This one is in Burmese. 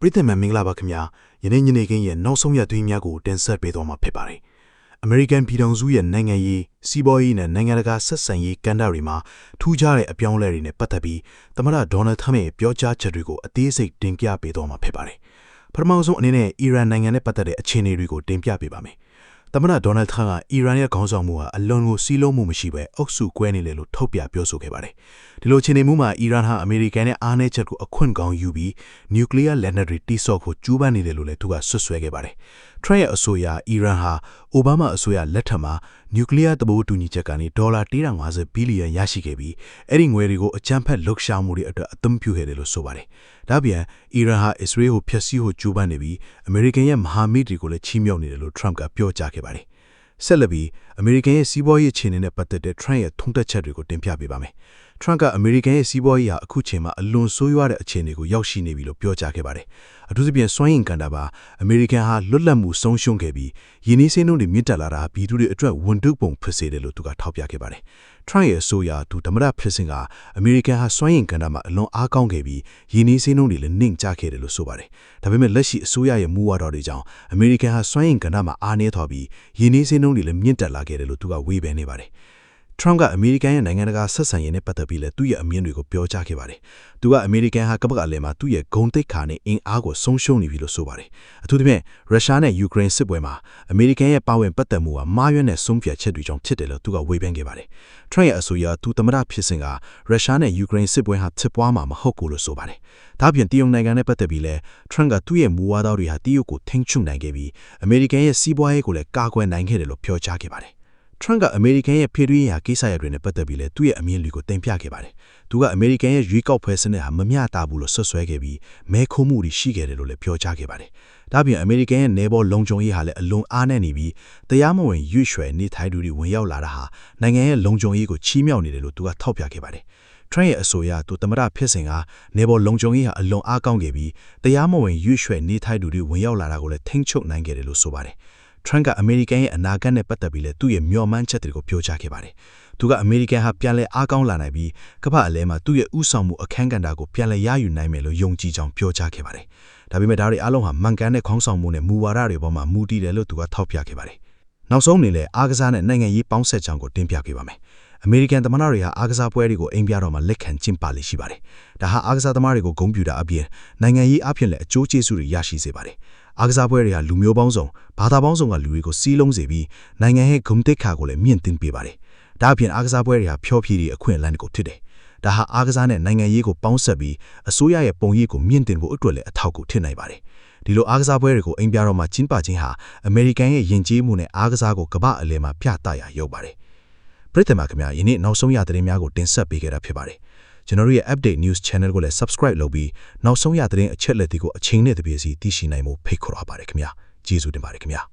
ပရိသတ်မင်္ဂလာပါခင်ဗျာယနေ့ညနေခင်းရဲ့နောက်ဆုံးရသွေးများကိုတင်ဆက်ပေးသွားမှာဖြစ်ပါတယ်အမေရိကန်ပြည်ထောင်စုရဲ့နိုင်ငံရေးစီးပွားရေးနဲ့နိုင်ငံတကာဆက်ဆံရေးကဏ္ဍတွေမှာထူးခြားတဲ့အပြောင်းအလဲတွေနဲ့ပတ်သက်ပြီးသမ္မတဒေါ်နယ်ထရမ့်ရဲ့ပြောကြားချက်တွေကိုအသေးစိတ်တင်ပြပေးသွားမှာဖြစ်ပါတယ်ပထမဆုံးအနေနဲ့အီရန်နိုင်ငံနဲ့ပတ်သက်တဲ့အခြေအနေတွေကိုတင်ပြပေးပါမယ်သမ္မတဒေါ်နယ်ထရမ့်ကအီရန်ရဲ့ခေါင်းဆောင်မှုဟာအလွန်ကိုစီးလုံးမှုမရှိဘဲအုပ်စုကွဲနေတယ်လို့ထုတ်ပြပြောဆိုခဲ့ပါတယ်ဒီလိုအခြေအနေမျိုးမှာအီရန်ဟာအမေရိကန်နဲ့အားနည်းချက်ကိုအခွင့်ကောင်းယူပြီးနျူကလ িয়ার လက်နက်တွေတိစော့ဖို့ကြိုးပမ်းနေတယ်လို့လည်းသူကဆွဆွဲခဲ့ပါတယ်ထရမ့်ရဲ့အဆိုအရအီရန်ဟာအိုဘားမားအစိုးရလက်ထက်မှာနျူကလ িয়ার သဘောတူညီချက်ကနေဒေါ်လာ150ဘီလီယံရရှိခဲ့ပြီးအဲ့ဒီငွေတွေကိုအကြမ်းဖက်လှုပ်ရှားမှုတွေအတွက်အသုံးပြုခဲ့တယ်လို့ဆိုပါတယ်ဒါပြန်အီရန်ဟာအစ္စရေးကိုဖျက်ဆီးဖို့ကြိုးပမ်းနေပြီးအမေရိကန်ရဲ့မဟာမိတ်တွေကိုလည်းချီးမြှောက်နေတယ်လို့ထရမ့်ကပြောကြားခဲ့ပါတယ်ဆက်လက်ပြီးအမေရိကန်ရဲ့စီးပွားရေးအခြေအနေနဲ့ပတ်သက်တဲ့ထရမ့်ရဲ့ထုံးတက်ချက်တွေကိုတင်ပြပေးပါမယ်။ထရမ့်ကအမေရိကန်ရဲ့စီးပွားရေးဟာအခုချိန်မှာအလွန်ဆိုးရွားတဲ့အခြေအနေကိုရောက်ရှိနေပြီလို့ပြောကြားခဲ့ပါတယ်။အထူးသဖြင့်စွမ်းအင်ကဏ္ဍမှာအမေရိကန်ဟာလွတ်လပ်မှုဆုံးရှုံးခဲ့ပြီးယင်းနှိစင်းတို့တွေမြင့်တက်လာတာပြည်သူတွေအတွက်ဝန်ထုပ်ပုံဖြစ်စေတယ်လို့သူကထောက်ပြခဲ့ပါတယ်။ထရမ့်ရဲ့ဆိုရာသူသမ္မတဖြစ်စဉ်ကအမေရိကန်ဟာစွမ်းအင်ကဏ္ဍမှာအလွန်အားကောင်းခဲ့ပြီးယင်းနှိစင်းတို့တွေလည်းနှိမ်ချခဲ့တယ်လို့ဆိုပါတယ်။ဒါပေမဲ့လက်ရှိအစိုးရရဲ့မူဝါဒတွေကြောင့်အမေရိကန်ဟာစွမ်းအင်ကဏ္ဍမှာအားနည်းသွားပြီးယင်းနှိစင်းတို့တွေလည်းမြင့်တက်လာခဲ့တယ်လို့သူကဝေဖန်နေပါတယ်ထရမ့်ကအမေရိကန်ရဲ့နိုင်ငံတကာဆက်ဆံရေးနဲ့ပတ်သက်ပြီးလည်းသူ့ရဲ့အမြင်တွေကိုပြောကြားခဲ့ပါတယ်။သူကအမေရိကန်ဟာကမ္ဘာအလယ်မှာသူ့ရဲ့ဂုဏ်သိက္ခာနဲ့အင်အားကိုဆုံးရှုံးနေပြီလို့ဆိုပါတယ်။အထူးသဖြင့်ရုရှားနဲ့ယူကရိန်းစစ်ပွဲမှာအမေရိကန်ရဲ့ပါဝင်ပတ်သက်မှုဟာမှားယွင်းတဲ့ဆုံးဖြတ်ချက်တွေကြောင့်ဖြစ်တယ်လို့သူကဝေဖန်ခဲ့ပါတယ်။ထရမ့်ရဲ့အဆိုအရသူသမ္မတဖြစ်စဉ်ကရုရှားနဲ့ယူကရိန်းစစ်ပွဲဟာဖြစ်ပွားမှာမဟုတ်ဘူးလို့ဆိုပါတယ်။ဒါပြင်တရုတ်နိုင်ငံနဲ့ပတ်သက်ပြီးလည်းထရမ့်ကသူ့ရဲ့မူဝါဒတွေဟာတရုတ်ကိုထိန်းချုပ်နိုင်ခဲ့ပြီးအမေရိကန်ရဲ့စီးပွားရေးကိုလည်းကာကွယ်နိုင်ခဲ့တယ်လို့ပြောကြားခဲ့ပါတယ်။ထရမ့်ကအမေရိကန်ရဲ့ဖေးသွင်းရာကိစ္စရပ်တွေနဲ့ပတ်သက်ပြီးလည်းသူ့ရဲ့အမြင်တွေကိုတင်ပြခဲ့ပါတယ်။သူကအမေရိကန်ရဲ့ရွေးကောက်ပွဲစနစ်ဟာမမျှတဘူးလို့ဆွဆွဲခဲ့ပြီးမဲခိုးမှုတွေရှိခဲ့တယ်လို့လည်းပြောကြားခဲ့ပါတယ်။ဒါပြင်အမေရိကန်ရဲ့နေပေါ်လုံခြုံရေးဟာလည်းအလွန်အားနည်းနေပြီးတရားမဝင်ရွေ့ရွှယ်နေထိုင်သူတွေဝင်ရောက်လာတာဟာနိုင်ငံရဲ့လုံခြုံရေးကိုချီးမြှောက်နေတယ်လို့သူကထောက်ပြခဲ့ပါတယ်။ထရမ့်ရဲ့အဆိုအရသူသမ္မတဖြစ်စဉ်ကနေပေါ်လုံခြုံရေးဟာအလွန်အားကောင်းခဲ့ပြီးတရားမဝင်ရွေ့ရွှယ်နေထိုင်သူတွေဝင်ရောက်လာတာကိုလည်းထိန်းချုပ်နိုင်ခဲ့တယ်လို့ဆိုပါတယ်။ထရမ့်ကအမေရိကန်ရဲ့အနာဂတ်နဲ့ပတ်သက်ပြီးလည်းသူ့ရဲ့မျှော်မှန်းချက်တွေကိုပြောကြားခဲ့ပါတယ်။သူကအမေရိကန်ဟာပြန်လည်အားကောင်းလာနိုင်ပြီးကမ္ဘာအလယ်မှာသူ့ရဲ့ဥဆောင်မှုအခမ်းကဏ္ဍကိုပြန်လည်ရယူနိုင်မယ်လို့ယုံကြည်ကြောင်းပြောကြားခဲ့ပါတယ်။ဒါပေမဲ့ဒါတွေအားလုံးဟာမှန်ကန်တဲ့ခေါင်းဆောင်မှုနဲ့မူဝါဒတွေပေါ်မှာမူတည်တယ်လို့သူကထောက်ပြခဲ့ပါတယ်။နောက်ဆုံးအနေနဲ့အားကစားနဲ့နိုင်ငံရေးပေါင်းဆက်ကြောင်းကိုတင်ပြခဲ့ပါမယ်။အမေရိကန်သမ္မတတွေဟာအားကစားပွဲတွေကိုအိမ်ပြတော်မှာလက်ခံကျင်းပလေ့ရှိပါတယ်။ဒါဟာအားကစားသမားတွေကိုဂုဏ်ပြုတာအပြင်နိုင်ငံရေးအဖြစ်လည်းအကျိုးကျေးဇူးတွေရရှိစေပါတယ်။အားကစားပွဲတွေဟာလူမျိုးပေါင်းစုံဘာသာပေါင်းစုံကလူတွေကိုစီးလုံးစေပြီးနိုင်ငံရဲ့ဂုဏ်သိက္ခာကိုလည်းမြင့်တင်ပေးပါတယ်။ဒါအပြင်အားကစားပွဲတွေဟာဖျော်ဖြေရေးအခွင့်အလမ်းတွေကိုဖြစ်တယ်။ဒါဟာအားကစားနဲ့နိုင်ငံရေးကိုပေါင်းဆက်ပြီးအစိုးရရဲ့ပုံရိပ်ကိုမြင့်တင်ဖို့အတွက်လည်းအထောက်အကူဖြစ်နိုင်ပါတယ်။ဒီလိုအားကစားပွဲတွေကိုအိမ်ပြတော်မှာကျင်းပခြင်းဟာအမေရိကန်ရဲ့ယဉ်ကျေးမှုနဲ့အားကစားကိုကမ္ဘာအလယ်မှာပြသရာရောက်ပါတယ်။ပရိသတ်ခင်ဗျာယနေ့နောက်ဆုံးရသတင်းများကိုတင်ဆက်ပေးခဲ့တာဖြစ်ပါတယ်။ကျွန်တော်တို့ရဲ့ Update News Channel ကိုလည်း Subscribe လုပ်ပြီးနောက်ဆုံးရသတင်းအချက်အလက်တွေကိုအချိန်နဲ့တပြေးစီသိရှိနိုင်ဖို့ဖိတ်ခေါ်ပါပါတယ်ခင်ဗျာ။ကျေးဇူးတင်ပါတယ်ခင်ဗျာ။